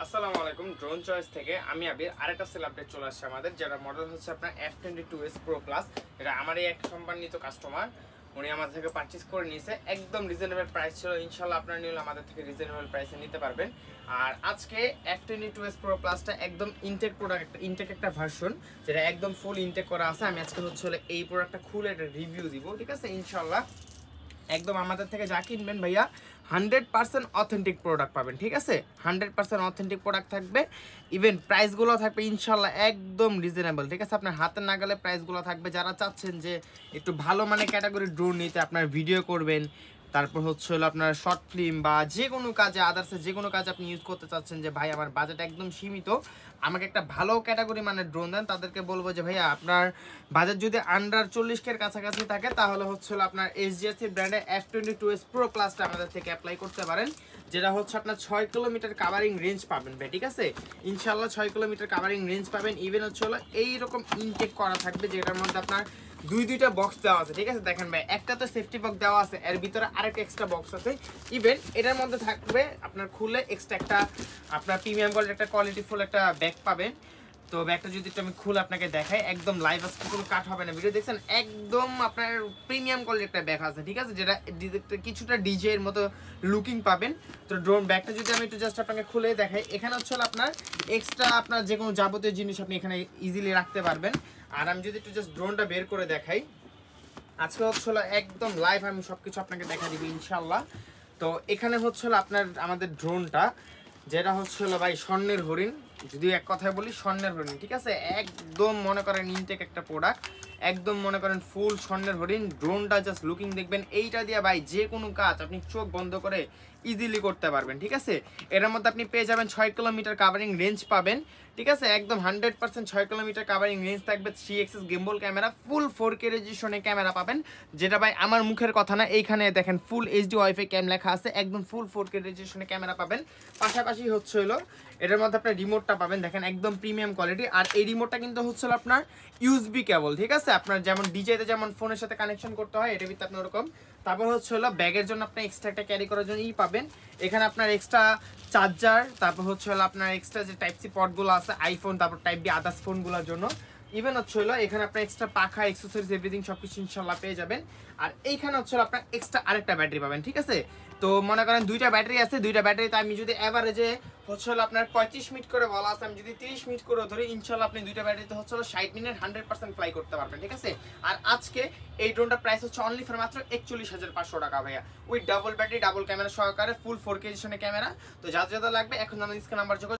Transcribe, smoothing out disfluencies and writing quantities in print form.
আসসালামু আলাইকুম drone choice থেকে আমি আবির আরেকটা সেল আপডেট চলে আসছে আমাদের যেটা মডেল হচ্ছে আপনার F22s Pro Plus। এটা আমার এই এক সম্মানিত কাস্টমার উনি আমাদের থেকে পারচেজ করে নিয়েছে, একদম রিজনেবল প্রাইস ছিল। ইনশাআল্লাহ আপনারা নিলে আমাদের থেকে রিজনেবল প্রাইসে নিতে পারবেন। আর আজকে F22s Pro Plusটা একদম ইনটেক প্রোডাক্ট, ইনটেক একটা ভার্সন যেটা একদম ফুল ইনটেক করা আছে। আমি আজকে হচ্ছে এই প্রোডাক্টটা খুলে একটা রিভিউ দিব, ঠিক আছে? ইনশাআল্লাহ একদম আমাদের থেকে যা কিনবেন ভাইয়া 100% অথেন্টিক প্রোডাক্ট পাবেন, ঠিক আছে? 100% অথেন্টিক প্রোডাক্ট থাকবে, ইভেন প্রাইসগুলো থাকবে ইনশাল্লাহ একদম রিজনেবল, ঠিক আছে? আপনার হাতে নাগালে প্রাইসগুলো থাকবে। যারা চাচ্ছেন যে একটু ভালো মানে ক্যাটাগরি ড্রোন নিতে, আপনার ভিডিও করবেন, তারপর হচ্ছে হলো আপনার শর্ট ফিল্ম বা যে কোনো কাজে, আদার্সে যে কোনো কাজে আপনি ইউজ করতে চাচ্ছেন, যে ভাই আমার বাজেট একদম সীমিত, আমাকে একটা ভালো ক্যাটাগরি মানে ড্রোন দেন, তাদেরকে বলবো যে ভাইয়া আপনার বাজেট যদি আন্ডার 40K কাছাকাছি থাকে তাহলে হচ্ছে হলো আপনার SGSC ব্র্যান্ডের F22s Pro Plusটা আমাদের থেকে অ্যাপ্লাই করতে পারেন, যেটা হচ্ছে আপনার 6 কিলোমিটার কাভারিং রেঞ্জ পাবেন ভাই, ঠিক আছে? ইনশাল্লাহ 6 কিলোমিটার কাভারিং রেঞ্জ পাবেন। ইভেন হচ্ছে হলো এইরকম ইনটেক করা থাকবে, যেটার মধ্যে আপনার দুইটা বক্স দেওয়া আছে, ঠিক আছে? দেখেন ভাই, একটা তো সেফটি বক্স দেওয়া আছে, এর ভিতরে আরেকটা এক্সট্রা বক্স আছে। ইভেন এটার মধ্যে থাকবে আপনার খুলে এক্সট্রা একটা আপনার প্রিমিয়াম কোয়ালিটির একটা কোয়ালিটিফুল একটা ব্যাগ পাবেন। তো ব্যাগটা যদি একটু আমি খুলে আপনাকে দেখাই, একদম লাইভ আজকে কোনো কাট হবে না, ভিডিও দেখছেন, একদম আপনার প্রিমিয়াম কোয়ালিটির একটা ব্যাগ আছে, ঠিক আছে? যেটা কিছুটা ডিজে এর মতো লুকিং পাবেন। তো ড্রোন ব্যাগটা যদি আমি একটু জাস্ট আপনাকে খুলে দেখাই, এখানে হচ্ছে আপনার এক্সট্রা আপনার যে কোনো যাবতীয় জিনিস আপনি এখানে ইজিলি রাখতে পারবেন। আর আমি যদি একটু জাস্ট ড্রোনটা বের করে দেখাই, আজকে হচ্ছে একদম লাইভ আমি সবকিছু আপনাকে দেখা দিবি ইনশাল্লাহ। তো এখানে হচ্ছে আপনার আমাদের ড্রোনটা, যেটা হচ্ছে ভাই স্বর্ণের হরিণ, যদি এক কথায় বলি স্বর্ণের হরিণ, ঠিক আছে? একদম মনে করেন ইনটেক একটা প্রোডাক্ট, একদম মনে করেন ফুল স্বর্ণের হরিণ। ড্রোনটা জাস্ট লুকিং দেখবেন, এইটা দিয়ে ভাই যে কোনো কাজ আপনি চোখ বন্ধ করে ইজিলি করতে পারবেন, ঠিক আছে? এর মধ্যে আপনি পেয়ে যাবেন 6 কিলোমিটার কাভারিং রেঞ্জ পাবেন, ঠিক আছে? একদম 100% 6 কিলোমিটার কাভারিং রেঞ্জ থাকবে। 3 এক্সিস গিম্বল ক্যামেরা, ফুল 4K রেজলিউশনে ক্যামেরা পাবেন, যেটা ভাই আমার মুখের কথা না, এইখানে দেখেন ফুল এইচডি ওয়াইফাই ক্যাম লেখা আছে, একদম ফুল 4K রেজলিউশনে ক্যামেরা পাবেন। পাশাপাশি হচ্ছে হলো এটার মধ্যে আপনার রিমোটটা পাবেন, দেখেন একদম প্রিমিয়াম কোয়ালিটি। আর এই রিমোটটা কিন্তু হচ্ছে আপনার ইউএসবি কেবল, ঠিক আছে? আপনার যেমন ডিজেতে যেমন ফোনের সাথে কানেকশন করতে হয়, এটার ভিতরে আপনার ওরকম। তারপর হচ্ছে হলো ব্যাগের জন্য আপনি এক্সট্রা একটা ক্যারি করার জন্য পাবেন। এখানে আপনার এক্সট্রা চার্জার, তারপর হচ্ছে হলো আপনার এক্সট্রা যে টাইপ সি পটগুলো আছে আইফোন, তারপর টাইপ বি আদার্স ফোনগুলোর জন্য। ইভেন হচ্ছে হলো এখানে আপনার এক্সট্রা পাখা, এক্সেসরিজ, এভরিথিং সবকিছু ইনশাল্লাহ পেয়ে যাবেন। আর এইখানে হচ্ছে আপনার এক্সট্রা আরেকটা ব্যাটারি পাবেন, ঠিক আছে? তো মনে করেন দুইটা ব্যাটারি আছে, দুইটা ব্যাটারিতে আমি যদি এভারেজে হচ্ছে হলো আপনার 35 মিনিট করে বলা আছে, আমি যদি 30 মিনিট করে ধরি, ইনশাল্লাহ আপনি দুইটা ব্যাটারিতে হচ্ছে হলো 60 মিনিট 100% ফ্লাই করতে পারবেন, ঠিক আছে? আর আজকে এই ড্রোনটার প্রাইস হচ্ছে অনলি ফর মাত্র 41,500 টাকা ভাইয়া, with double battery, double camera সহকারে, ফুল 4K রেজলিউশনের ক্যামেরা। তো যা যা লাগবে এখন আমাদের স্ক্রিন নাম্বার যোগাযোগ